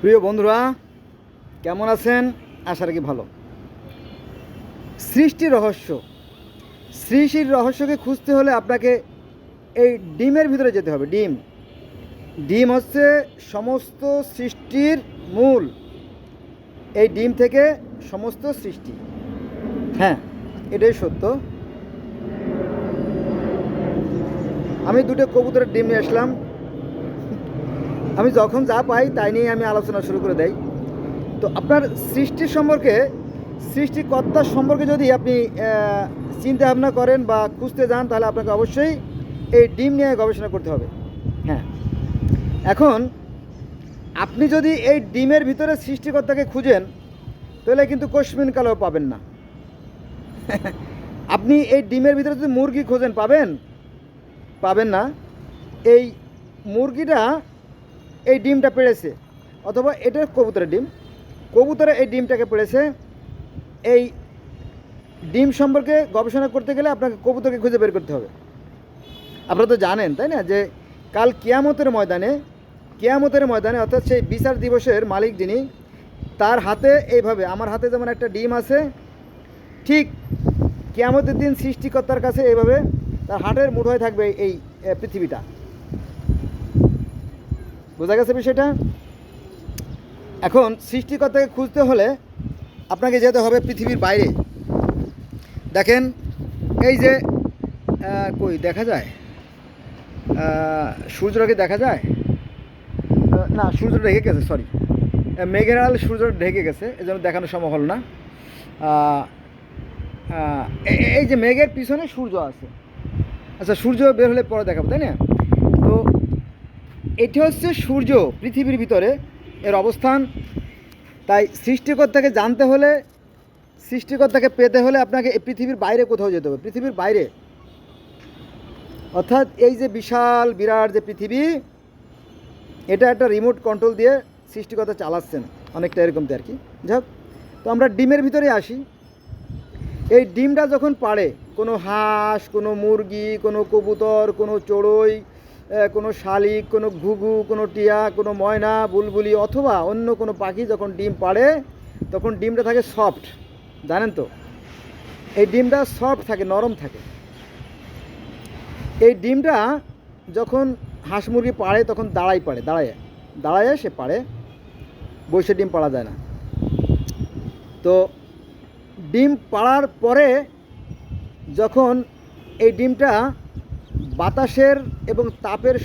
প্রিয় বন্ধুরা, কেমন আছেন? আশা রাখি ভালো। সৃষ্টির রহস্যকে খুঁজতে হলে আপনাকে এই ডিমের ভিতরে যেতে হবে। ডিম হচ্ছে সমস্ত সৃষ্টির মূল। এই ডিম থেকে সমস্ত সৃষ্টি। হ্যাঁ, এটাই সত্য। আমি দুটো কবুতরের ডিম নিয়ে আসলাম। আমি যখন যা পাই তাই নিয়ে আমি আলোচনা শুরু করে দেই। তো আপনার সৃষ্টিকর্তার সম্পর্কে যদি আপনি চিন্তা ভাবনা করেন বা খুঁজতে যান, তাহলে আপনাকে অবশ্যই এই ডিম নিয়ে গবেষণা করতে হবে। হ্যাঁ, এখন আপনি যদি এই ডিমের ভিতরে সৃষ্টিকর্তাকে খুঁজেন, তাহলে কিন্তু কোশ্মিন কালেও পাবেন না। আপনি এই ডিমের ভিতরে যদি মুরগি খোঁজেন, পাবেন না। এই মুরগিটা এই ডিমটা পেড়েছে, অথবা এটা কবুতরে এই ডিমটাকে পেড়েছে। এই ডিম সম্পর্কে গবেষণা করতে গেলে আপনাকে কবুতরকে খুঁজে বের করতে হবে। আপনারা তো জানেন, তাই না, যে কাল কিয়ামতের ময়দানে অর্থাৎ সেই বিচার দিবসের মালিক যিনি, তার হাতে এইভাবে, আমার হাতে যেমন একটা ডিম আছে, ঠিক কিয়ামতের দিন সৃষ্টিকর্তার কাছে এইভাবে তার হাটের মুঠোয় থাকবে এই পৃথিবীটা। বোঝা গেছে বিষয়টা? এখন সৃষ্টিকর্তাকে খুঁজতে হলে আপনাকে যেতে হবে পৃথিবীর বাইরে। দেখেন, এই যে কই দেখা যায়, সূর্যটাকে দেখা যায় না, সূর্যটা ঢেকে গেছে, সরি, মেঘের আড়ালে সূর্যটা ঢেকে গেছে, এজন্য দেখানো সম্ভব হল না। এই যে মেঘের পিছনে সূর্য আছে। আচ্ছা, সূর্য বের হলে পরে দেখাবো, তাই না? তো এটি হচ্ছে সূর্য পৃথিবীর ভিতরে, এর অবস্থান। তাই সৃষ্টিকর্তাকে জানতে হলে, সৃষ্টিকর্তাকে পেতে হলে আপনাকে এই পৃথিবীর বাইরে কোথাও যেতে হবে। পৃথিবীর বাইরে অর্থাৎ এই যে বিশাল বিরাট যে পৃথিবী, এটা একটা রিমোট কন্ট্রোল দিয়ে সৃষ্টিকর্তা চালাচ্ছেন, অনেকটা এরকম আর কি। যাক, তো আমরা ডিমের ভিতরে আসি। এই ডিমটা যখন পাড়ে কোনো হাঁস, কোনো মুরগি, কোনো কবুতর, কোনো চড়ুই, কোনো শালিক, কোনো ঘুঘু, কোনো টিয়া, কোনো ময়না, বুলবুলি অথবা অন্য কোনো পাখি যখন ডিম পাড়ে, তখন ডিমটা থাকে সফট। জানেন তো, এই ডিমটা সফট থাকে, নরম থাকে। এই ডিমটা যখন হাঁস মুরগি পাড়ে, তখন দাঁড়ায় সে পাড়ে, বসে ডিম পাড়া যায় না। তো ডিম পাড়ার পরে যখন এই ডিমটা বাতাসের এবং তাপের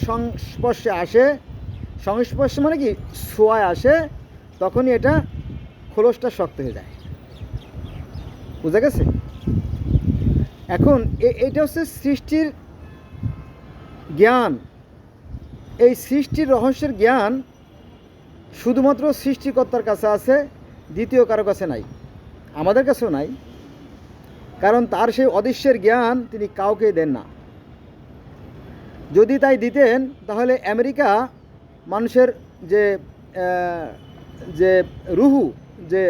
সংস্পর্শে মানে কি, ছোঁয়ায় আসে, তখনই এটা খোলসটা শক্ত হয়ে যায়। বুঝা গেছে? এখন এইটা হচ্ছে সৃষ্টির জ্ঞান। এই সৃষ্টির রহস্যের জ্ঞান শুধুমাত্র সৃষ্টিকর্তার কাছে আছে, দ্বিতীয় কারো কাছে নাই, আমাদের কাছেও নাই। কারণ তার সেই অদৃশ্যের জ্ঞান তিনি কাউকে দেন না। যদি তাই দিতেন, তাহলে আমেরিকা মানুষের যে যে রুহু, যে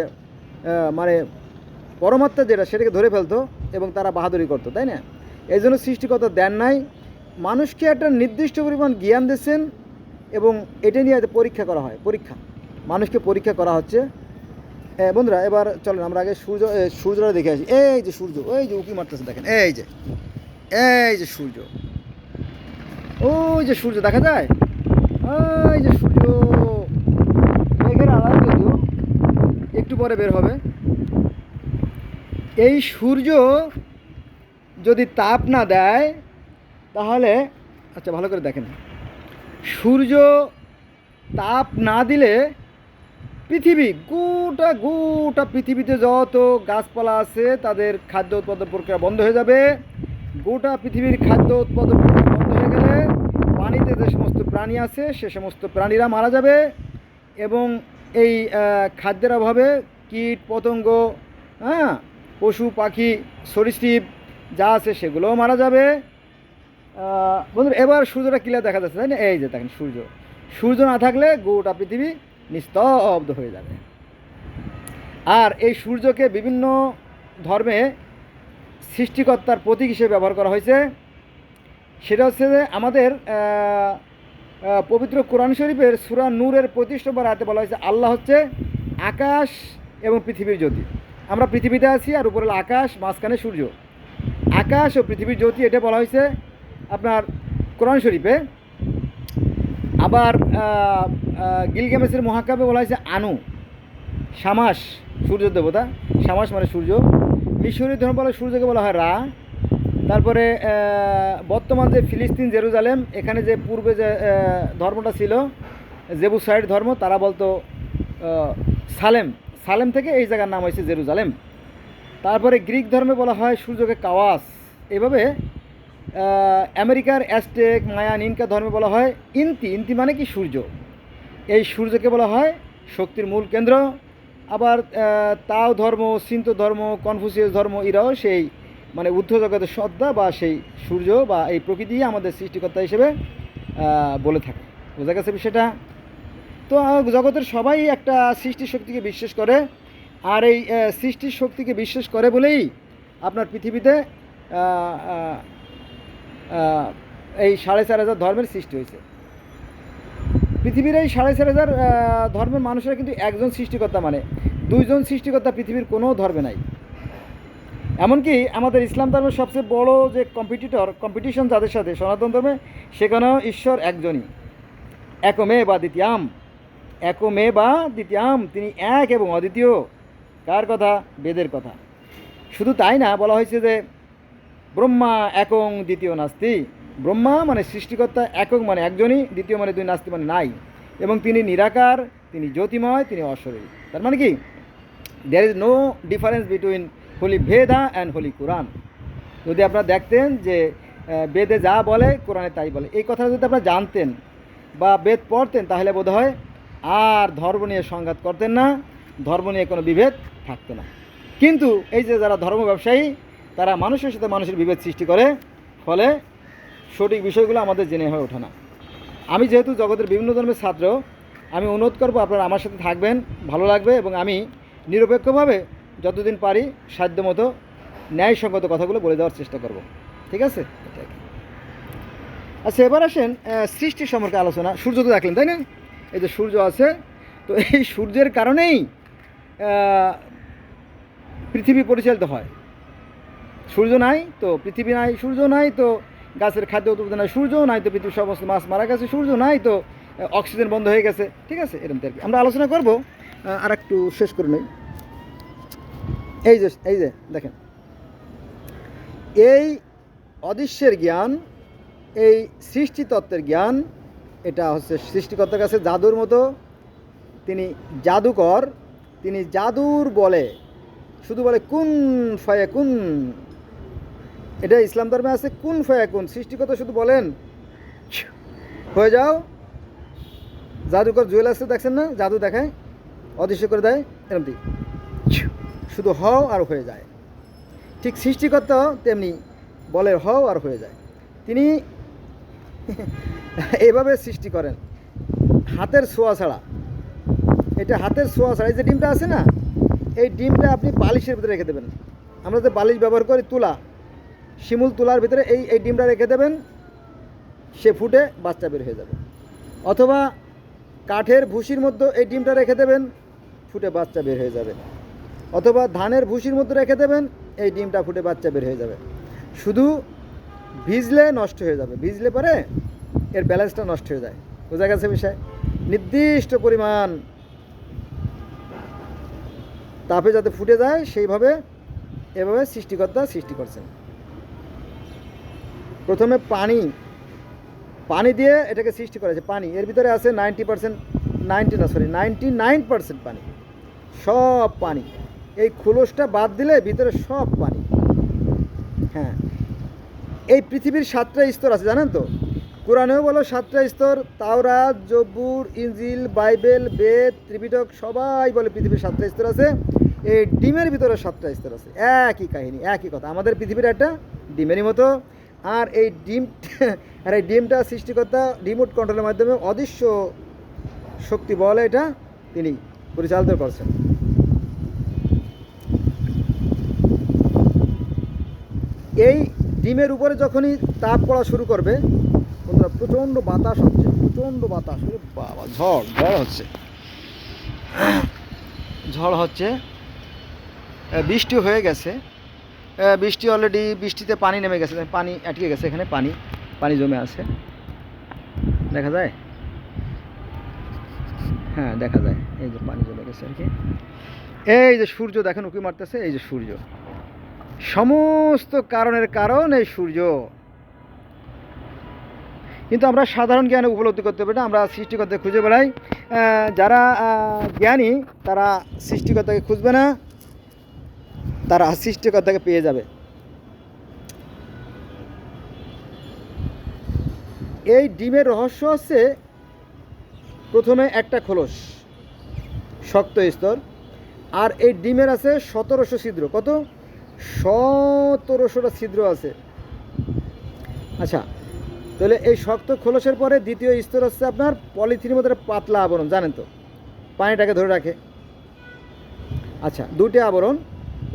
মানে পরমাত্মা যেটা, সেটাকে ধরে ফেলতো এবং তারা বাহাদুরি করতো, তাই না? এই জন্য সৃষ্টিকর্তা দেন নাই, মানুষকে একটা নির্দিষ্ট পরিমাণ জ্ঞান দিয়েছেন, এবং এটা নিয়ে মানুষকে পরীক্ষা করা হচ্ছে। বন্ধুরা, এবার চলেন আমরা আগে সূর্যটা দেখে আসি। এই যে সূর্য, ওই যে উঁকি মারতেছে, দেখেন, এই যে সূর্য, ওই যে সূর্য দেখা যায়, ওই যে সূর্য মেঘের আড়াল, যদিও একটু পরে বের হবে। এই সূর্য যদি তাপ না দেয়, তাহলে, আচ্ছা ভালো করে দেখেন, সূর্য তাপ না দিলে গোটা পৃথিবীতে যত গাছপালা আছে, তাদের খাদ্য উৎপাদন প্রক্রিয়া বন্ধ হয়ে যাবে। গোটা পৃথিবীর খাদ্য উৎপাদন প্রক্রিয়া বন্ধ হয়ে গেলে পানিতে যে সমস্ত প্রাণী আছে, সে সমস্ত প্রাণীরা মারা যাবে, এবং এই খাদ্যের অভাবে কীট পতঙ্গ, পশু পাখি সরীসৃপ যা আছে, সেগুলোও মারা যাবে। বন্ধুরা, এবার সূর্যটা ক্লিয়ার দেখা যাচ্ছে, তাই না? এই যে দেখেন, সূর্য না থাকলে গোটা পৃথিবী নিস্তব্ধ হয়ে যাবে। আর এই সূর্যকে বিভিন্ন ধর্মে সৃষ্টিকর্তার প্রতীক হিসেবে ব্যবহার করা হয়েছে। সেটা হচ্ছে যে আমাদের পবিত্র কোরআন শরীফের সূরা নূরের 25 নম্বর আয়াতে বলা হয়েছে আল্লাহ হচ্ছে আকাশ এবং পৃথিবীর জ্যোতি। আমরা পৃথিবীতে আছি আর উপরে আকাশ, মাঝখানে সূর্য। আকাশ ও পৃথিবীর জ্যোতি এটা বলা হয়েছে আপনার কোরআন শরীফে। আবার গিলগামেশের মহাকাব্যে বলা হয়েছে আনু, শামাস সূর্য দেবতা, শামাস মানে সূর্য। মিশরীয় ধর্ম বলে সূর্যকে বলা হয় রা। তারপরে বর্তমান যে ফিলিস্তিন জেরুজালেম, এখানে যে পূর্বে যে ধর্মটা ছিল জেবুসাইড ধর্ম, তারা বলতো সালেম, সালেম থেকে এই জায়গার নাম হয়েছে জেরুজালেম। তারপরে গ্রিক ধর্মে বলা হয় সূর্যকে কাওয়াস। এভাবে আমেরিকার অ্যাজটেক, মায়ান, ইনকা ধর্মে বলা হয় ইন্তি, ইন্তি মানে কি সূর্য। এই সূর্যকে বলা হয় শক্তির মূল কেন্দ্র। আবার তাও ধর্ম, সিন্ত ধর্ম, কনফুসিয়াস ধর্ম, এরাও সেই মানে ঊর্ধ্ব জগতের সত্তা বা সেই সূর্য বা এই প্রকৃতি আমাদের সৃষ্টিকর্তা হিসেবে বলে থাকে। বোঝা গেছে বিষয়টা? তো জগতের সবাই একটা সৃষ্টি শক্তিকে বিশ্বাস করে, আর এই সৃষ্টির শক্তিকে বিশ্বাস করে বলেই আপনার পৃথিবীতে এই 4,500 ধর্মের সৃষ্টি হয়েছে। পৃথিবীর এই 4,500 ধর্মের মানুষেরা কিন্তু একজন সৃষ্টিকর্তা মানে, দুইজন সৃষ্টিকর্তা পৃথিবীর কোনো ধর্মে নাই। এমনকি আমাদের ইসলাম ধর্মের সবচেয়ে বড় যে কম্পিটিশন যাদের সাথে সনাতন ধর্মে, সেখানেও ঈশ্বর একজনই, একমে বা দ্বিতীয়াম, একমে বা দ্বিতীয়াম, তিনি এক এবং অদ্বিতীয়। কার কথা? বেদের কথা। শুধু তাই না, বলা হয়েছে যে ব্রহ্মা একং দ্বিতীয় নাস্তি। ব্রহ্মা মানে সৃষ্টিকর্তা, একক মানে একজনই, দ্বিতীয় মানে দুই, নাস্তি মানে নাই। এবং তিনি নিরাকার, তিনি জ্যোতিময়, তিনি অশরীরী। তার মানে কি, there is no difference between holy Veda and Holi কোরআন। যদি আপনারা দেখতেন যে বেদে যা বলে কোরআনে তাই বলে, এই কথাটা যদি আপনারা জানতেন বা বেদ পড়তেন, তাহলে বোধ হয় আর ধর্ম নিয়ে সংঘাত করতেন না, ধর্ম নিয়ে কোনো বিভেদ থাকতো না। কিন্তু এই যে যারা ধর্ম ব্যবসায়ী, তারা মানুষের সাথে মানুষের বিভেদ সৃষ্টি করে, ফলে সঠিক বিষয়গুলো আমাদের জেনে হয়ে ওঠে না। আমি যেহেতু জগতের বিভিন্ন ধর্মের ছাত্র, আমি অনুরোধ করবো আপনারা আমার সাথে থাকবেন, ভালো লাগবে, এবং আমি নিরপেক্ষভাবে যতদিন পারি সাধ্যমতো ন্যায়সঙ্গত কথাগুলো বলে দেওয়ার চেষ্টা করব। ঠিক আছে? আচ্ছা, এবার আসেন সৃষ্টি সম্পর্কে আলোচনা। সূর্য তো দেখলেন, তাই না? এই যে সূর্য আছে, তো এই সূর্যের কারণেই পৃথিবী পরিচালিত হয়। সূর্য নাই তো পৃথিবী নাই, সূর্য নাই তো গাছের খাদ্য উৎপাদন নাই, সূর্য নাই তো পৃথিবীর সমস্ত মাছ মারা গেছে, সূর্য নাই তো অক্সিজেন বন্ধ হয়ে গেছে। ঠিক আছে? এরকম আর কি আমরা আলোচনা করব। আর একটু শেষ করে নেই। এই যে দেখেন, এই অদৃশ্যের জ্ঞান, এই সৃষ্টিতত্ত্বের জ্ঞান, এটা হচ্ছে সৃষ্টিকর্তার কাছে জাদুর মতো। তিনি জাদুকর, তিনি জাদুর বলে শুধু বলে কুন ফায়াকুন। এটা ইসলাম ধর্মে আছে কুন ফায়াকুন। সৃষ্টিকর্তা শুধু বলেন হয়ে যাও। জাদুকর জুয়েলার্সে দেখছেন না, জাদু দেখায়, অদৃশ্য করে দেয়, এরকম শুধু হও আর হয়ে যায়। ঠিক সৃষ্টিকর্তাও তেমনি বলে হও আর হয়ে যায়। তিনি এইভাবে সৃষ্টি করেন হাতের ছোঁয়া ছাড়া। এটা হাতের ছোঁয়া ছাড়া। এই যে ডিমটা আছে না, এই ডিমটা আপনি বালিশের ভিতরে রেখে দেবেন। আমরা যে বালিশ ব্যবহার করি, তুলা, শিমুল তুলার ভিতরে এই ডিমটা রেখে দেবেন, সে ফুটে বাচ্চা বের হয়ে যাবে। অথবা কাঠের ভুসির মধ্যে এই ডিমটা রেখে দেবেন, ফুটে বাচ্চা বের হয়ে যাবে। অথবা ধানের ভুসির মধ্যে রেখে দেবেন, এই ডিমটা ফুটে বাচ্চা বের হয়ে যাবে। শুধু ভিজলে নষ্ট হয়ে যাবে, ভিজলে পরে এর ব্যালেন্সটা নষ্ট হয়ে যায়। বোঝা গেছে বিষয়? নির্দিষ্ট পরিমাণ তাপে যাতে ফুটে যায়, সেইভাবে এভাবে সৃষ্টিকর্তা সৃষ্টি করছেন। প্রথমে পানি দিয়ে এটাকে সৃষ্টি করেছে। পানি, এর ভিতরে আছে 99% পানি, সব পানি। এই খোলসটা বাদ দিলে ভিতরে সব পানি। হ্যাঁ, এই পৃথিবীর 7টা স্তর আছে, জানেন তো? কোরআনেও বলো 7টা স্তর। তাওরাত, জবুর, ইনজিল, বাইবেল, বেদ, ত্রিপিটক, সবাই বলে পৃথিবীর 7টা স্তর আছে। এই ডিমের ভিতরে 7টা স্তর আছে। একই কাহিনী, একই কথা। আমাদের পৃথিবীর একটা ডিমেরই মতো। আর এই ডিমটা সৃষ্টিকর্তা রিমোট কন্ট্রোলের মাধ্যমে অদৃশ্য শক্তি বলে এটা তিনি পরিচালিত করছেন। এই ডিমের উপরে যখনই তাপ পড়া শুরু করবে, বন্ধুরা, প্রচণ্ড বাতাস হচ্ছে, প্রচণ্ড বাতাস, ওরে বাবা, ঝড় ঝড় হচ্ছে, ঝড় হচ্ছে। বৃষ্টি হয়ে গেছে, বৃষ্টি অলরেডি, বৃষ্টিতে পানি নেমে গেছে, পানি আটকে গেছে, এখানে পানি পানি জমে আছে, দেখা যায়, হ্যাঁ দেখা যায়, এই যে পানি জমে গেছে আর কি। এই যে সূর্য দেখেন উঁকি মারতেছে, এই যে সূর্য, সমস্ত কারণের কারণ এই সূর্য। কিন্তু আমরা সাধারণ জ্ঞানে উপলব্ধি করতে পারি না, আমরা সৃষ্টিকর্তাকে খুঁজে বেড়াই। যারা জ্ঞানী তারা সৃষ্টিকর্তাকে খুঁজবে না, তারা সৃষ্টিকর্তাকে পেয়ে যাবে। এই ডিমের রহস্য হচ্ছে প্রথমে একটা খোলস, শক্ত স্তর, আর এই ডিমের আছে 1700 ছিদ্র। কত? 1700টা ছিদ্র আছে। আচ্ছা, তাহলে এই শক্ত খোলসের পরে দ্বিতীয় স্তর হচ্ছে আপনার পলিথিনের মধ্যে পাতলা আবরণ, জানেন তো, পানিটাকে ধরে রাখে। আচ্ছা, দুটো আবরণ।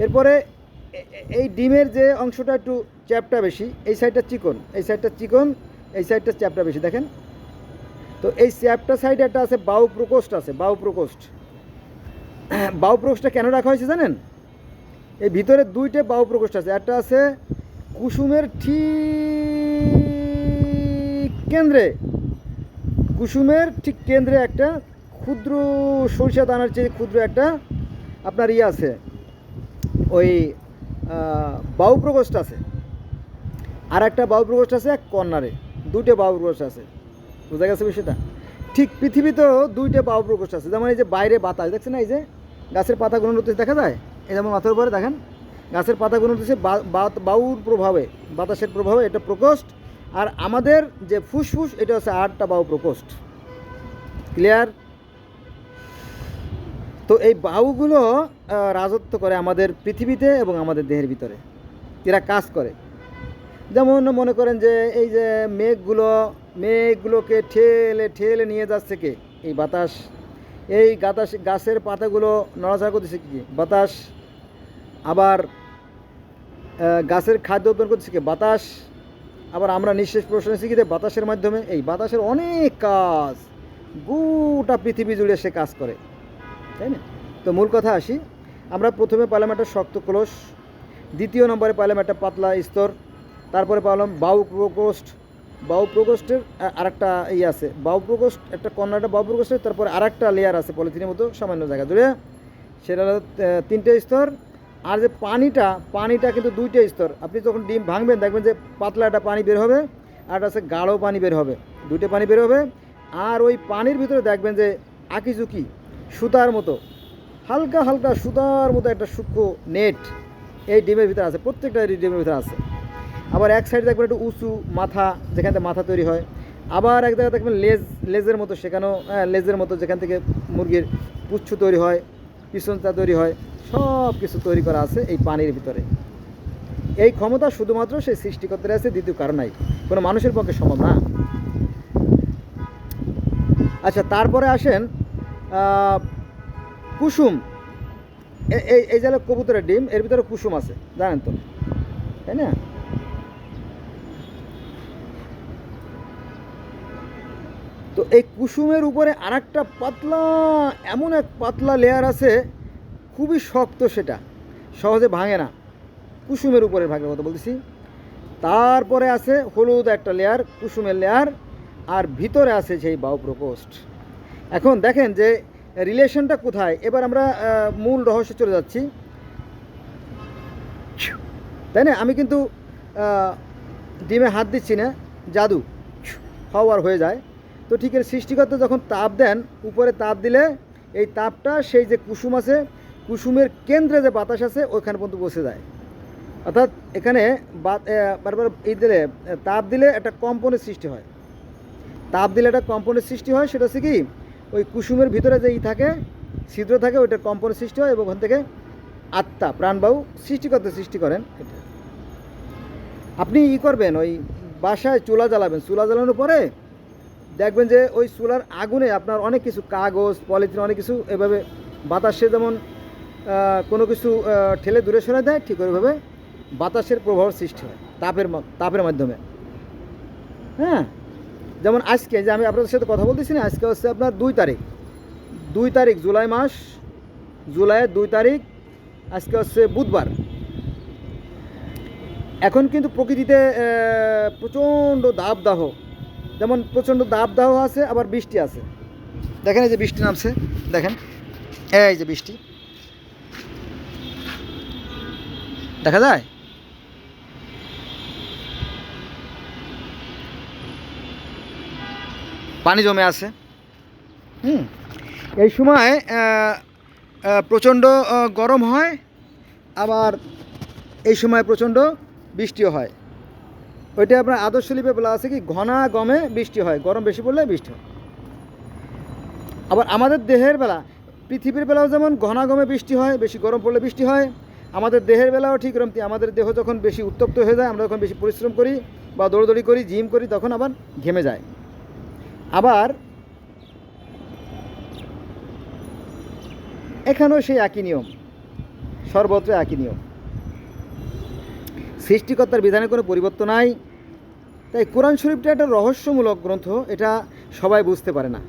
এরপরে এই ডিমের যে অংশটা একটু চ্যাপটা বেশি, এই সাইডটা চিকন, এই সাইডটা চিকন, এই সাইডটা চ্যাপটা বেশি, দেখেন তো। এই চ্যাপটা সাইডে একটা আছে বায়ু প্রকোষ্ঠ, আছে বায়ু প্রকোষ্ঠ। বায়ু প্রকোষ্ঠটা কেন রাখা হয়েছে জানেন? এই ভিতরে দুইটা বায়ু প্রকোষ্ঠ আছে, একটা আছে কুসুমের ঠিক কেন্দ্রে, কুসুমের ঠিক কেন্দ্রে একটা ক্ষুদ্র সরিষা দানার চেয়ে ক্ষুদ্র একটা আপনার ইয়ে আছে, ওই বায়ু প্রকোষ্ঠ আছে। আর একটা বায়ু প্রকোষ্ঠ আছে এক কর্নারে, দুইটা বায়ু প্রকোষ্ঠ আছে, বোঝা গেছে বিষয়টা? ঠিক পৃথিবীতেও দুইটা বায়ু প্রকোষ্ঠ আছে। যেমন এই যে বাইরে বাতাস দেখছেন না, এই যে গাছের পাতাগুলো নড়তেছে দেখা যায়, এই যেমন মাথার উপরে দেখেন গাছের পাতাগুলো নড়তেছে, বায়ুর প্রভাবে, বাতাসের প্রভাবে, এটা প্রকোষ্ঠ। আর আমাদের যে ফুসফুস, এটা হচ্ছে 8টা বায়ু প্রকোষ্ঠ। ক্লিয়ার? তো এই বায়ুগুলো রাজত্ব করে আমাদের পৃথিবীতে এবং আমাদের দেহের ভিতরে, এরা কাজ করে। যেমন মনে করেন যে এই যে মেঘগুলোকে ঠেলে ঠেলে নিয়ে যাচ্ছে কে? এই বাতাস। এই গাছের পাতাগুলো নড়াচড়া করতেছে কি? বাতাস। আবার গাছের খাদ্য উৎপন্ন করতেছে কি? বাতাস। আবার আমরা নিঃশ্বাস প্রশ্বাস শিখি বাতাসের মাধ্যমে। এই বাতাসের অনেক কাজ, গোটা পৃথিবী জুড়ে সে কাজ করে, তাই না? তো মূল কথা আসি, আমরা প্রথমে পেলাম একটা শক্ত কলস, দ্বিতীয় নম্বরে পেলাম একটা পাতলা স্তর, তারপরে পেলাম বায়ু প্রকোষ্ঠ। বায়ু প্রকোষ্ঠের আরেকটা ইয়ে আছে, বায়ু প্রকোষ্ঠ একটা কর্নারটা বায়ু প্রকোষ্ঠের, তারপরে আরেকটা লেয়ার আছে পলিথিনের মতো সামান্য জায়গা জুড়ে, সেটা হলো 3টে স্তর। আর যে পানিটা কিন্তু 2টে স্তর। আপনি যখন ডিম ভাঙবেন দেখবেন যে পাতলা একটা পানি বের হবে, আর একটা আছে গাঢ় পানি বের হবে, 2টে পানি বের হবে। আর ওই পানির ভিতরে দেখবেন যে আঁকিঝুঁকি সুতার মতো, হালকা হালকা সুতার মতো একটা সূক্ষ্ম নেট এই ডিমের ভিতরে আছে, প্রত্যেকটা ডিমের ভিতরে আছে। আবার এক সাইডে দেখবেন একটু উঁচু মাথা, যেখান থেকে মাথা তৈরি হয়। আবার এক জায়গায় দেখবেন লেজের মতো, সেখানেও লেজের মতো, যেখান থেকে মুরগির পুচ্ছ তৈরি হয়, পিছনটা তৈরি হয়, সব কিছু তৈরি করা আছে এই পানির ভিতরে। এই ক্ষমতা শুধুমাত্র সেই সৃষ্টিকর্তার আছে, দ্বিতীয় কারণ নাই, কোনো মানুষের পক্ষে সম্ভব না। আচ্ছা, তারপরে আসেন কুসুম। এই যে কবুতরের ডিম, এর ভিতরে কুসুম আছে, জানেন তো, তাই না? তো এই কুসুমের উপরে আরেকটা পাতলা, এমন এক পাতলা লেয়ার আছে, খুবই শক্ত, সেটা সহজে ভাঙে না। কুসুমের উপরে ভাগের কথা বলতেছি। তারপরে আছে হলুদ একটা লেয়ার, কুসুমের লেয়ার, আর ভিতরে আছে সেই বায়ু প্রকোষ্ঠ। এখন দেখেন যে রিলেশনটা কোথায়। এবার আমরা মূল রহস্যে চলে যাচ্ছি, তাই না? আমি কিন্তু ডিমে হাত দিচ্ছি না, জাদু হওয়ার হয়ে যায়। তো ঠিক এর সৃষ্টিকর্তা যখন তাপ দেন, উপরে তাপ দিলে এই তাপটা সেই যে কুসুম আছে, কুসুমের কেন্দ্রে যে বাতাস আছে ওইখানে পর্যন্ত বসে যায়। অর্থাৎ এখানে বারবার দিলে, তাপ দিলে একটা কম্পনের সৃষ্টি হয়। তাপ দিলে একটা কম্পনের সৃষ্টি হয়, সেটা হচ্ছে কি, ওই কুসুমের ভিতরে যে থাকে, ছিদ্র থাকে, ওইটার কম্পনের সৃষ্টি হয়, এবং ওখান থেকে আত্মা, প্রাণবায়ু সৃষ্টিকর্তা সৃষ্টি করেন। আপনি করবেন, ওই বাসায় চুলা জ্বালাবেন, চুলা জ্বালানোর পরে দেখবেন যে ওই চুলার আগুনে আপনার অনেক কিছু, কাগজ, পলিথিন, অনেক কিছু এভাবে বাতাসে যেমন কোনো কিছু ঠেলে দূরে সরে দেয়, ঠিক ওইভাবে বাতাসের প্রভাব সৃষ্টি হয় তাপের মাধ্যমে। হ্যাঁ, যেমন আজকে যে আমি আপনাদের সাথে কথা বলতেছি না, আজকে হচ্ছে আপনার 2 তারিখ জুলাই মাস, জুলাইয়ের 2 তারিখ, আজকে হচ্ছে বুধবার। এখন কিন্তু প্রকৃতিতে প্রচণ্ড দাবদাহ, যেমন প্রচণ্ড দাবদাহ আছে, আবার বৃষ্টি আছে। দেখেন এই যে বৃষ্টি নামছে, দেখেন এই যে বৃষ্টি দেখা যায়। পানি জমে আছে। এই সময় প্রচণ্ড গরম হয়, আবার এই সময় প্রচণ্ড বৃষ্টিও হয়। ওইটা আপনার আদর্শ লিপে বলা আছে কি, ঘনা গমে বৃষ্টি হয়, গরম বেশি পড়লে বৃষ্টি হয়। আবার আমাদের দেহের বেলা, পৃথিবীর বেলাও যেমন ঘনা গমে বৃষ্টি হয়, বেশি গরম পড়লে বৃষ্টি হয়, আমাদের দেহের বেলাও ঠিক এরকম। আমাদের দেহ যখন বেশি উত্তপ্ত হয়ে যায়, আমরা যখন বেশি পরিশ্রম করি বা দৌড়দৌড়ি করি, জিম করি, তখন আবার ঘেমে যায়। আবার এখানেও সেই একই নিয়ম, সর্বত্র একই নিয়ম। সৃষ্টিকর্তার বিধানে কোনো পরিবর্তন নাই। তাই কোরআন শরীফটা একটা রহস্যমূলক গ্রন্থ, এটা সবাই বুঝতে পারে না।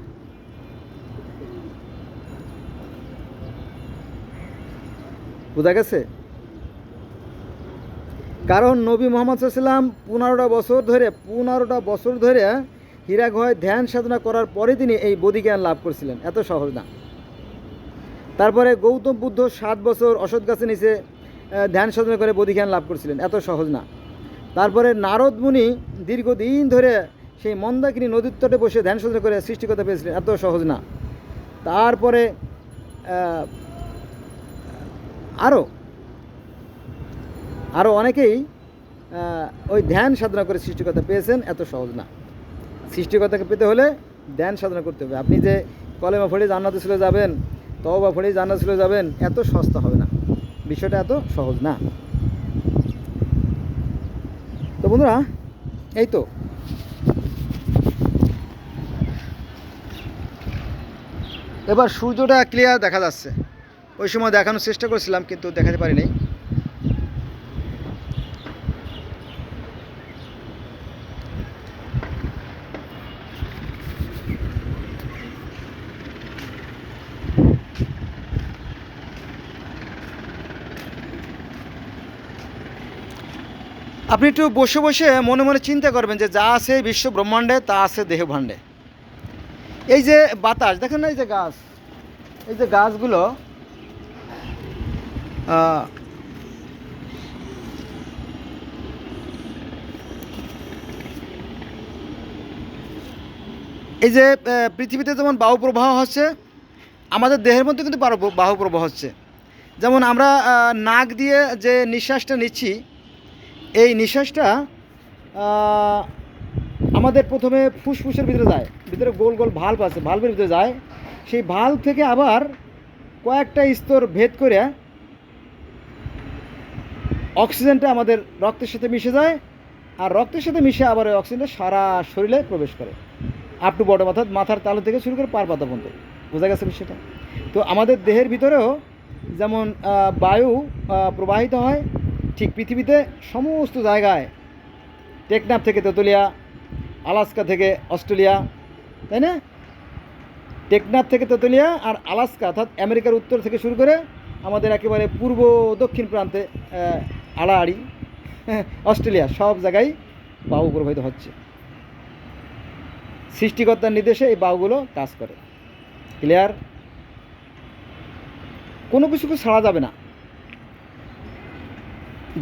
বোঝা গেছে? কারণ নবী মোহাম্মদ সাল্লাল্লাহু আলাইহি ওয়াসাল্লাম 15টা বছর ধরে হীরা গুহায় ধ্যান সাধনা করার পরে তিনি এই বোধিজ্ঞান লাভ করেছিলেন। এত সহজ না। তারপরে গৌতম বুদ্ধ 7 বছর অশ্বত্থ গাছের নিচে ধ্যান সাধনা করে বোধিজ্ঞান লাভ করেছিলেন। এত সহজ না। তারপরে নারদ মুনি দীর্ঘদিন ধরে সেই মন্দাকিনী নদীর তটে বসে ধ্যান সাধনা করে সৃষ্টিকর্তা পেয়েছিলেন। এত সহজ না। তারপরে আরও অনেকেই ওই ধ্যান সাধনা করে সৃষ্টিকর্তা পেয়েছেন। এত সহজ না। সৃষ্টিকর্তাকে পেতে হলে ধ্যান সাধনা করতে হবে। আপনি যে কলেমা পড়ে জান্নাতে চলে যাবেন, তওবা পড়ে জান্নাতে চলে যাবেন, এত সস্তা হবে না। বিষয়টা এত সহজ না। তো বন্ধুরা, এই তো এবার সূর্যটা ক্লিয়ার দেখা যাচ্ছে। ওই সময় দেখানোর চেষ্টা করেছিলাম, কিন্তু দেখাতে পারিনি। আপনি একটু বসে বসে মনে মনে চিন্তা করবেন যে যা আছে বিশ্ব ব্রহ্মাণ্ডে তা আছে দেহভাণ্ডে। এই যে বাতাস দেখেন না, এই যে গাছ, এই যে গাছগুলো এই যে পৃথিবীতে যেমন বায়ু প্রবাহ হচ্ছে, আমাদের দেহের মধ্যে কিন্তু বায়ু প্রবাহ হচ্ছে। যেমন আমরা নাক দিয়ে যে নিঃশ্বাসটা নিচ্ছি, এই নিঃশ্বাসটা আমাদের প্রথমে ফুসফুসের ভিতরে যায়, ভিতরে গোল গোল ভাল্ব আছে, ভাল্বের ভিতরে যায়। সেই ভাল্ব থেকে আবার কয়েকটা স্তর ভেদ করে অক্সিজেনটা আমাদের রক্তের সাথে মিশে যায়, আর রক্তের সাথে মিশে আবার ওই অক্সিজেনটা সারা শরীরে প্রবেশ করে, আপ টু বটম, অর্থাৎ মাথার তালু থেকে শুরু করে পার পাতা পর্যন্ত। বোঝা গেছে বিষয়টা? তো আমাদের দেহের ভিতরেও যেমন বায়ু প্রবাহিত হয়, ঠিক পৃথিবীতে সমস্ত জায়গায়, টেকনাফ থেকে তেতুলিয়া, আলাস্কা থেকে অস্ট্রেলিয়া, তাই না? টেকনাফ থেকে তেতুলিয়া আর আলাস্কা, অর্থাৎ আমেরিকার উত্তর থেকে শুরু করে আমাদের একেবারে পূর্ব দক্ষিণ প্রান্তে আড়াআড়ি অস্ট্রেলিয়া, সব জায়গায় বায়ু প্রবাহিত হচ্ছে। সৃষ্টিকর্তার নির্দেশে এই বায়ুগুলো কাজ করে। ক্লিয়ার? কোনো কিছুকে ছাড়া যাবে না।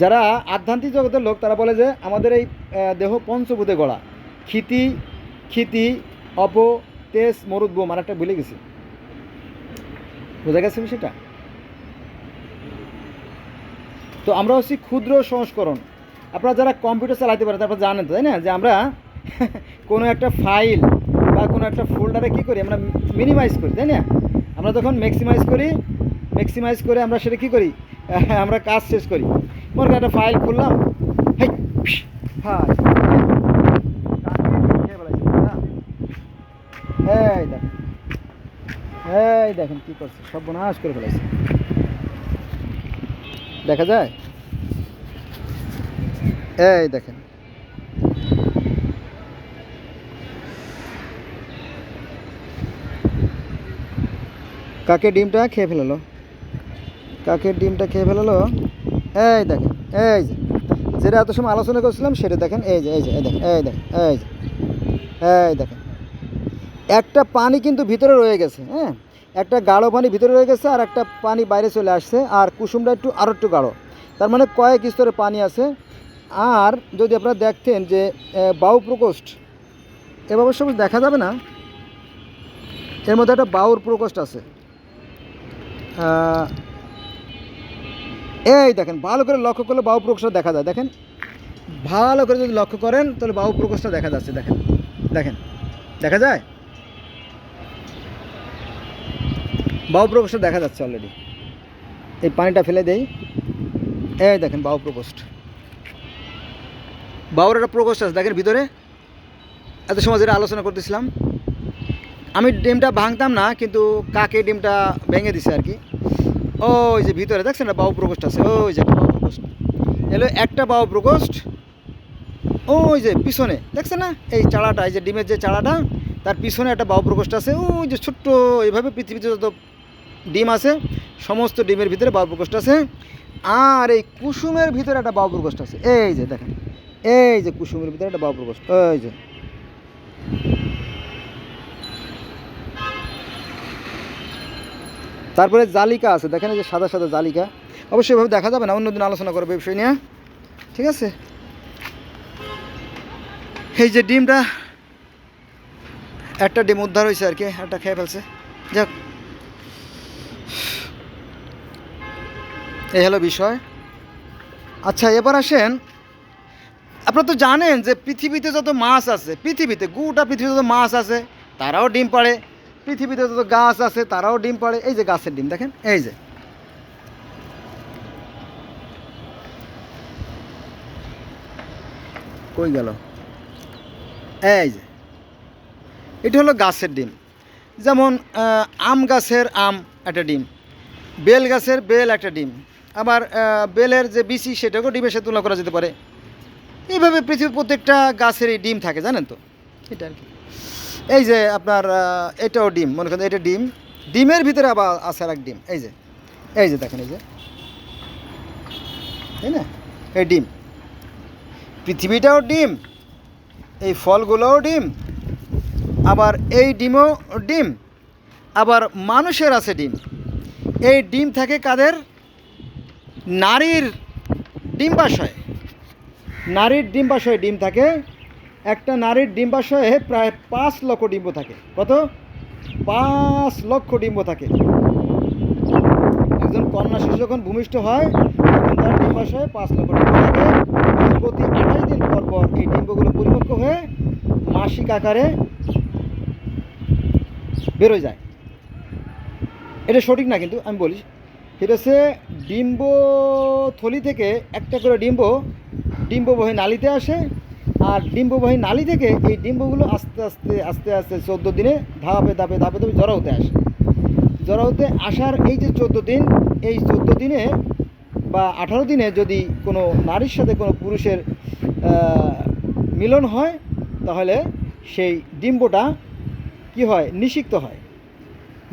যারা আধ্যাত্মিক জগতের লোক, তারা বলে যে আমাদের এই দেহ পঞ্চভূতে গড়া। ক্ষিতি, অপ, তেজ, মরুদ, বোম, আর একটা ভুলে গেছি। বোঝা গেছে বিষয়টা? তো আমরা হচ্ছি ক্ষুদ্র সংস্করণ। আপনারা যারা কম্পিউটার চালাতে পারেন তারপর জানেন তো, তাই না, যে আমরা কোনো একটা ফাইল বা কোনো একটা ফোল্ডারে কী করি, আমরা মিনিমাইজ করি, তাই না? আমরা যখন ম্যাক্সিমাইজ করে আমরা সেটা কী করি, আমরা কাজ শেষ করি। মনে করেন একটা ফাইল খুললাম, এই দেখেন কী করছে, সর্বনাশ করে ফেলেছে। দেখা যায়? এই দেখেন, কাকের ডিমটা খেয়ে ফেলালো, কাকের ডিমটা খেয়ে ফেলালো। এই দেখেন, এই যে যেটা এত সময় আলোচনা করছিলাম সেটা দেখেন, এই যে এই যে এই দেখেন, এই দেখেন, এই যে এই দেখেন, একটা পানি কিন্তু ভিতরে রয়ে গেছে। হ্যাঁ, একটা গাঢ় পানি ভিতরে রয়ে গেছে আর একটা পানি বাইরে চলে আসছে, আর কুসুমটা আরও একটু গাঢ়। তার মানে কয়েক স্তরে পানি আছে। আর যদি আপনারা দেখতেন যে বায়ু প্রকোষ্ঠ, এভাবে সব দেখা যাবে না, এর মধ্যে একটা বায়ুর প্রকোষ্ঠ আছে। এই দেখেন, ভালো করে লক্ষ্য করলে বায়ু প্রকোষ্ঠ দেখা যায়। দেখেন, ভালো করে যদি লক্ষ্য করেন তাহলে বায়ু প্রকোষ্ঠ দেখা যাচ্ছে। দেখেন, দেখেন, দেখা যায়, বায়ু প্রকোষ্ঠ দেখা যাচ্ছে অলরেডি। এই পানিটা ফেলে দেই, এই দেখেন বায়ু প্রকোষ্ঠ, বায়ুর একটা প্রকোষ্ঠ আছে দেখেন ভিতরে। এত সময় যেটা আলোচনা করতেছিলাম, আমি ডিমটা ভাঙতাম না, কিন্তু কাকে ডিমটা ভেঙে দিছে আর কি। ওই যে ভিতরে দেখছেন না বায়ু প্রকোষ্ঠ আছে, ওই যে একটা বায়ু প্রকোষ্ঠ এলো, একটা বায়ু প্রকোষ্ঠ। ওই যে পিছনে দেখছেন না এই চাড়াটা, এই যে ডিমের যে চাড়াটা, তার পিছনে একটা বায়ু প্রকোষ্ঠ আছে। ওই যে ছোট্ট এইভাবে পৃথিবীতে যত ডিম আছে সমস্ত ডিমের ভিতরে বায়ু প্রকোষ্ঠ আছে। আর এই কুসুমের ভিতরে একটা বায়ু প্রকোষ্ঠ আছে। এই যে দেখেন, এই যে কুসুমের ভিতরে একটা বায়ু প্রকোষ্ঠ, ওই যে। তারপরে জালিকা আছে দেখেন, এই যে সাদা সাদা জালিকা। অবশ্যই এভাবে দেখা যাবে না, অন্যদিন আলোচনা করবো এই বিষয় নিয়ে, ঠিক আছে। এই যে ডিমটা, একটা ডিম উদ্ধার হয়েছে আর কি, একটা খেয়ে ফেলছে। যাক, এই হলো বিষয়। আচ্ছা, এবার আসেন, আপনারা তো জানেন যে পৃথিবীতে যত মাছ আছে, পৃথিবীতে গোটা পৃথিবীতে যত মাছ আছে তারাও ডিম পাড়ে। পৃথিবীতে যত গাছ আছে তারাও ডিম পাড়ে। এই যে গাছের ডিম দেখেন, এই যে কই গেল, এই যে এটা হলো গাছের ডিম। যেমন আম গাছের আম একটা ডিম, বেল গাছের বেল একটা ডিম, আবার বেলের যে বিচি সেটাকেও ডিমের সাথে তুলনা করা যেতে পারে। এইভাবে পৃথিবীর প্রত্যেকটা গাছেরই ডিম থাকে, জানেন তো, এটা আর কি। এই যে আপনার এটাও ডিম, মনে করেন এটা ডিম, ডিমের ভিতরে আবার আছে আর এক ডিম। এই যে, এই যে দেখেন, এই যে, তাই না, এই ডিম, পৃথিবীটাও ডিম, এই ফলগুলোও ডিম, আবার এই ডিমও ডিম, আবার মানুষের আছে ডিম। এই ডিম থাকে কাদের? নারীর ডিম্বাশয়ে। নারীর ডিম্বাশয়ে ডিম থাকে। একটা নারীর ডিম্বাশয়ে প্রায় 5 লক্ষ ডিম্ব থাকে। কত? 5 লক্ষ ডিম্ব থাকে। একজন কন্যা শিশু যখন ভূমিষ্ঠ হয় তখন তার ডিম্বাশয়ে 5 লক্ষ ডিম্ব থাকে। প্রতি 28 দিন পর পর এই ডিম্বগুলো পরিপক্ক হয়ে মাসিক আকারে বেরোয় যায়। এটা সঠিক না, কিন্তু আমি বলি, এটা হচ্ছে ডিম্ব থলি থেকে একটা করে ডিম্ববাহী নালীতে আসে, আর ডিম্ববাহী নালী থেকে এই ডিম্বগুলো আস্তে আস্তে আস্তে আস্তে 14 দিনে ধাপে ধাপে ধাপে ধাপে জড়ো হতে আসে। জড়ো হতে আসার এই যে 14 দিন, এই 14 দিনে বা 18 দিনে যদি কোনো নারীর সাথে কোনো পুরুষের মিলন হয়, তাহলে সেই ডিম্বটা কি হয়? নিষিক্ত হয়।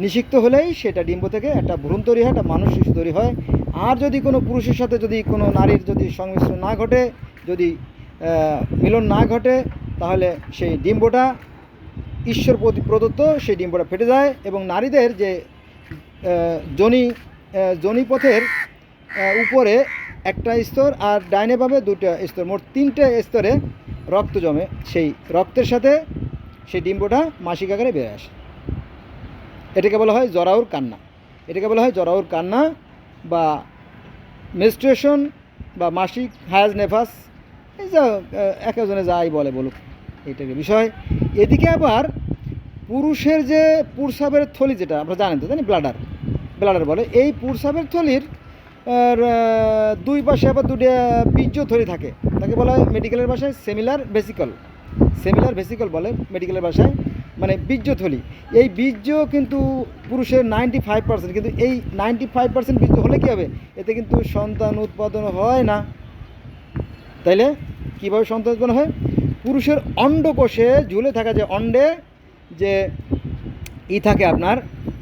নিষিক্ত হলেই সেটা ডিম্ব থেকে একটা ভ্রূণ তৈরি হয়, একটা মানুষ শিশু তৈরি হয়। আর যদি কোনো পুরুষের সাথে যদি কোনো নারীর যদি সংমিশ্রণ না ঘটে, যদি মিলন না ঘটে, তাহলে সেই ডিম্বটা ঈশ্বর প্রদত্ত সেই ডিম্বটা ফেটে যায়, এবং নারীদের যে যোনিপথের উপরে একটা স্তর আর ডাইনে বামে 2টা স্তর, মোট 3টে স্তরে রক্ত জমে। সেই রক্তের সাথে সেই ডিম্বটা মাসিক আকারে বেরিয়ে আসে। এটাকে বলা হয় জরায়ুর কান্না। এটাকে বলা হয় জরায়ুর কান্না বা মেনস্ট্রুয়েশন বা মাসিক হায়াজ নেফাস, এই যা এক একজনে যাই বলুক, এইটাকে বিষয়। এদিকে আবার পুরুষের যে প্রস্রাবের থলি, যেটা আমরা জানেন তো, জানি ব্লাডার বলে, এই প্রস্রাবের থলির দুই পাশে আবার 2টা বীর্য থলি থাকে। তাকে বলা হয় মেডিকেলের ভাষায় সেমিলার ভেসিকল বলে মেডিকেলের ভাষায়, মানে বীর্যথলি। এই বীর্য কিন্তু পুরুষের 95%, কিন্তু এই 95% বীর্য হলে কী হবে? এতে কিন্তু সন্তান উৎপাদন হয় না। তাইলে কীভাবে সন্তান উৎপন্ন হয়? পুরুষের অন্ডকোষে ঝুলে থাকা যে অন্ডে যে থাকে আপনার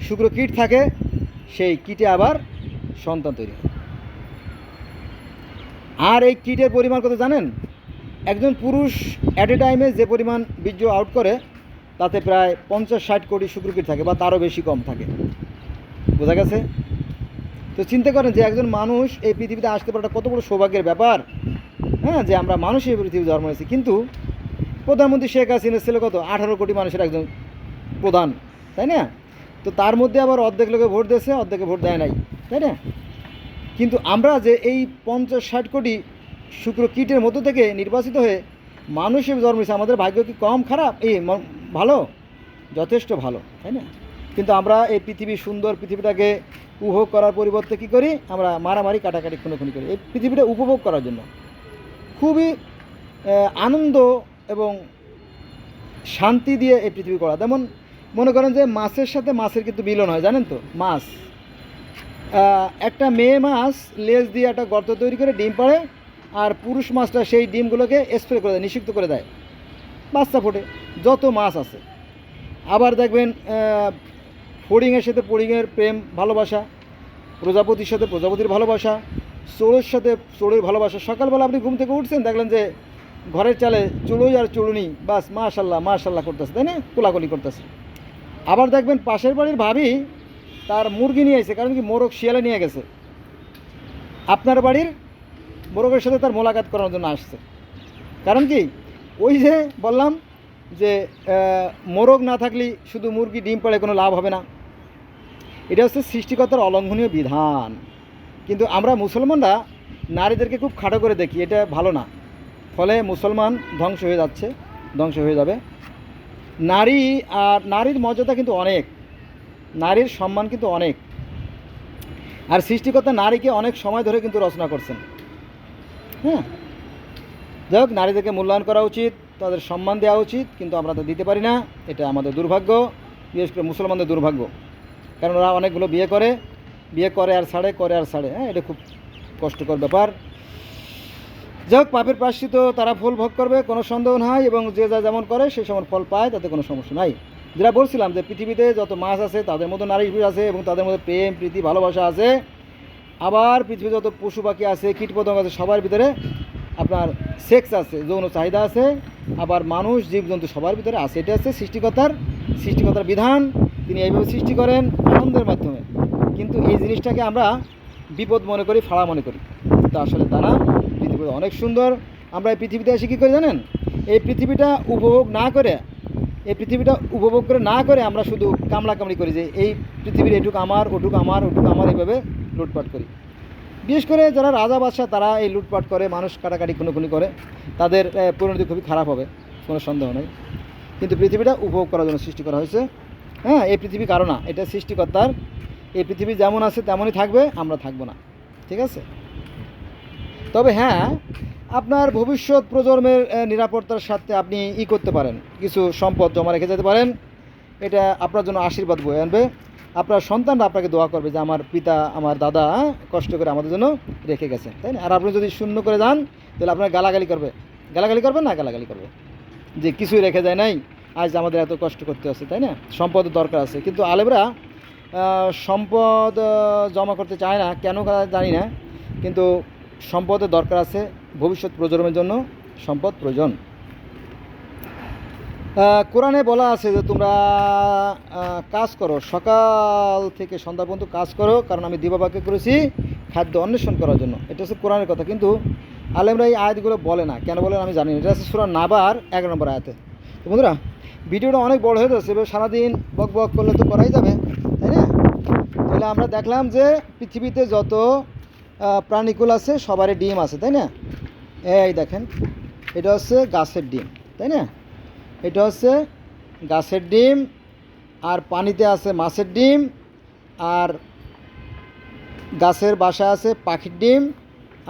শুক্রকীট থাকে, সেই কিটে আবার সন্তান তৈরি হয়। আর এই কিটের পরিমাণ কত জানেন? একজন পুরুষ অ্যাট এ টাইমে যে পরিমাণ বীর্য আউট করে তাতে প্রায় 50-60 কোটি শুক্রকিট থাকে, বা তারও বেশি কম থাকে। বোঝা গেছে? তো চিন্তা করেন যে একজন মানুষ এই পৃথিবীতে আসতে পারাটা কত বড় সৌভাগ্যের ব্যাপার। হ্যাঁ, যে আমরা মানুষ এই পৃথিবীতে জন্ম হয়েছি। কিন্তু প্রধানমন্ত্রী শেখ হাসিনা ছিল কত 18 কোটি মানুষের একজন প্রধান, তাই না? তো তার মধ্যে আবার অর্ধেক লোকে ভোট দিয়েছে, অর্ধেকে ভোট দেয় নাই, তাই না? কিন্তু আমরা যে এই 50-60 কোটি শুক্রকীটের মধ্য থেকে নির্বাচিত হয়ে মানুষ হিসেবে জন্ম হয়েছে, আমাদের ভাগ্য কি কম খারাপ? ভালো, যথেষ্ট ভালো, তাই না? কিন্তু আমরা এই পৃথিবী, সুন্দর পৃথিবীটাকে উপভোগ করার পরিবর্তে কী করি? আমরা মারামারি, কাটাকাটি, খুনোখুনি করি এই পৃথিবীটা উপভোগ করার জন্য। খুবই আনন্দ এবং শান্তি দিয়ে এই পৃথিবী করা। যেমন মনে করেন যে মাছের সাথে মাছের কিন্তু মিলন হয়, জানেন তো? মাছ, একটা মেয়ে মাছ লেজ দিয়ে একটা গর্ত তৈরি করে ডিম পাড়ে, আর পুরুষ মাছটা সেই ডিমগুলোকে স্প্রে করে দেয়, নিষিক্ত করে দেয়, বাচ্চা ফোটে। যত মাছ আছে। আবার দেখবেন ফড়িংয়ের সাথে ফড়িংয়ের প্রেম ভালোবাসা, প্রজাপতির সাথে প্রজাপতির ভালোবাসা, চোরের সাথে চোরের ভালোবাসা। সকালবেলা আপনি ঘুম থেকে উঠছেন, দেখলেন যে ঘরের চালে চুলোই আর চুলুনি, বাস মাশাল্লাহ মাশাল্লাহ করতেছে, তাই না? কোলাকুলি করতেছে। আবার দেখবেন পাশের বাড়ির ভাবি তার মুরগি নিয়ে এসে, কারণ কি মোরগ শিয়ালে নিয়ে গেছে, আপনার বাড়ির মোরগের সাথে তার মোলাকাত করার জন্য আসছে। কারণ কি? ওই যে বললাম যে মোরগ না থাকলে শুধু মুরগি ডিম পাড়ে কোনো লাভ হবে না। এটা হচ্ছে সৃষ্টিকর্তার অলঙ্ঘনীয় বিধান। কিন্তু আমরা মুসলমানরা নারীদেরকে খুব খাটো করে দেখি, এটা ভালো না। ফলে মুসলমান ধ্বংস হয়ে যাচ্ছে, ধ্বংস হয়ে যাবে। নারী আর নারীর মর্যাদা কিন্তু অনেক, নারীর সম্মান কিন্তু অনেক। আর সৃষ্টিকর্তা নারীকে অনেক সময় ধরে কিন্তু রচনা করছেন। হ্যাঁ, যাই হোক, নারীদেরকে মূল্যায়ন করা উচিত, তাদের সম্মান দেওয়া উচিত, কিন্তু আমরা তো দিতে পারি না। এটা আমাদের দুর্ভাগ্য, বিশেষ করে মুসলমানদের দুর্ভাগ্য। কারণ ওরা অনেকগুলো বিয়ে করে আর ছাড়ে, হ্যাঁ, এটা খুব কষ্টকর ব্যাপার। যাই হোক, পাপের প্রায়শ্চিত্ত তারা ফল ভোগ করবে, কোনো সন্দেহ নাই, এবং যে যা যেমন করে সে সমান ফল পায়, তাতে কোনো সমস্যা নাই। যেটা বলছিলাম যে পৃথিবীতে যত মাছ আছে তাদের মধ্যে নারী আছে, এবং তাদের মধ্যে প্রেম, প্রীতি, ভালোবাসা আছে। আবার পৃথিবীতে যত পশু পাখি আছে, কীটপতঙ্গ আছে, সবার ভিতরে আপনার সেক্স আছে, যৌন চাহিদা আছে। আবার মানুষ, জীবজন্তু সবার ভিতরে আছে। এটা হচ্ছে সৃষ্টিকর্তার বিধান। তিনি এইভাবে সৃষ্টি করেন আনন্দের মাধ্যমে। কিন্তু এই জিনিসটাকে আমরা বিপদ মনে করি, ফাড়া মনে করি। তো আসলে তা না, পৃথিবীটা অনেক সুন্দর। আমরা এই পৃথিবীতে এসে কী করি জানেন? এই পৃথিবীটা উপভোগ না করে আমরা শুধু কামড়াকামড়ি করি, যে এই পৃথিবীর এটুক আমার, ওটুক আমার, এইভাবে লুটপাট করি। বিশেষ করে যারা রাজা বাদশাহ, তারা এই লুটপাট করে, মানুষ কাটাকাটি, খুনোখুনি করে, তাদের পরিণতি খুবই খারাপ হবে, কোনো সন্দেহ নেই। কিন্তু পৃথিবীটা উপভোগ করার জন্য সৃষ্টি করা হয়েছে। হ্যাঁ, এই পৃথিবী কারো না, এটা সৃষ্টিকর্তার। এই পৃথিবী যেমন আছে তেমনই থাকবে, আমরা থাকবো না, ঠিক আছে? তবে হ্যাঁ, আপনার ভবিষ্যৎ প্রজন্মের নিরাপত্তার সাথে আপনি করতে পারেন, কিছু সম্পদ জমা রেখে যেতে পারেন। এটা আপনার জন্য আশীর্বাদ বয়ে আনবে। আপনার সন্তানরা আপনাকে দোয়া করবে যে আমার পিতা, আমার দাদা কষ্ট করে আমাদের জন্য রেখে গেছে, তাই না? আর আপনি যদি শূন্য করে যান, তাহলে আপনার গালাগালি করবে না, গালাগালি করবে যে কিছুই রেখে যায় নাই, আজ আমাদের এত কষ্ট করতে হচ্ছে, তাই না? সম্পদের দরকার আছে, কিন্তু আলেমরা সম্পদ জমা করতে চায় না, কেন জানি না। কিন্তু সম্পদের দরকার আছে, ভবিষ্যৎ প্রজন্মের জন্য সম্পদ প্রয়োজন। কোরআনে বলা আছে যে তোমরা কাজ করো, সকাল থেকে সন্ধ্যা পর্যন্ত কাজ করো, কারণ আমি দিবাবাকে করেছি খাদ্য অন্বেষণ করার জন্য। এটা হচ্ছে কোরআনের কথা। কিন্তু আলেমরা এই আয়াতগুলো বলে না, কেন বলেন আমি জানি না। এটা হচ্ছে সূরা নাবার 11 নম্বর আয়াতে। তো বন্ধুরা, ভিডিওটা অনেক বড় হয়ে যাচ্ছে, এবার সারাদিন বক বক করলে তো করাই যাবে, তাই না? তাহলে আমরা দেখলাম যে পৃথিবীতে যত প্রাণীকুল আছে সবারই ডিম আছে, তাই না? এই দেখেন, এটা হচ্ছে গাছের ডিম, তাই না? এটা হচ্ছে গাছের ডিম, আর পানিতে আছে মাছের ডিম, আর গাছের বাসা আছে পাখির ডিম,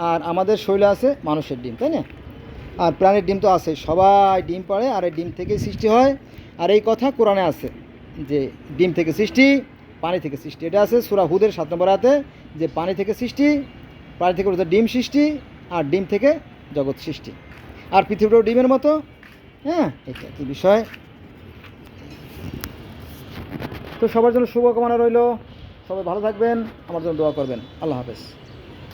আর আমাদের শরীরে আছে মানুষের ডিম, তাই না? আর প্রাণীর ডিম তো আছে, সবাই ডিম পাড়ে, আর এই ডিম থেকেই সৃষ্টি হয়। আর এই কথা কোরআনে আছে যে ডিম থেকে সৃষ্টি, পানি থেকে সৃষ্টি। এটা আছে সূরা হুদের 7 নম্বর আয়াতে, যে পানি থেকে সৃষ্টি, পানি থেকে ডিম সৃষ্টি, আর ডিম থেকে জগৎ সৃষ্টি। আর পৃথিবীটাও ডিমের মতো। হ্যাঁ, এটা কি বিষয়। তো সবার জন্য শুভকামনা রইল। সবাই ভালো থাকবেন, আমার জন্য দোয়া করবেন। আল্লাহ হাফেজ।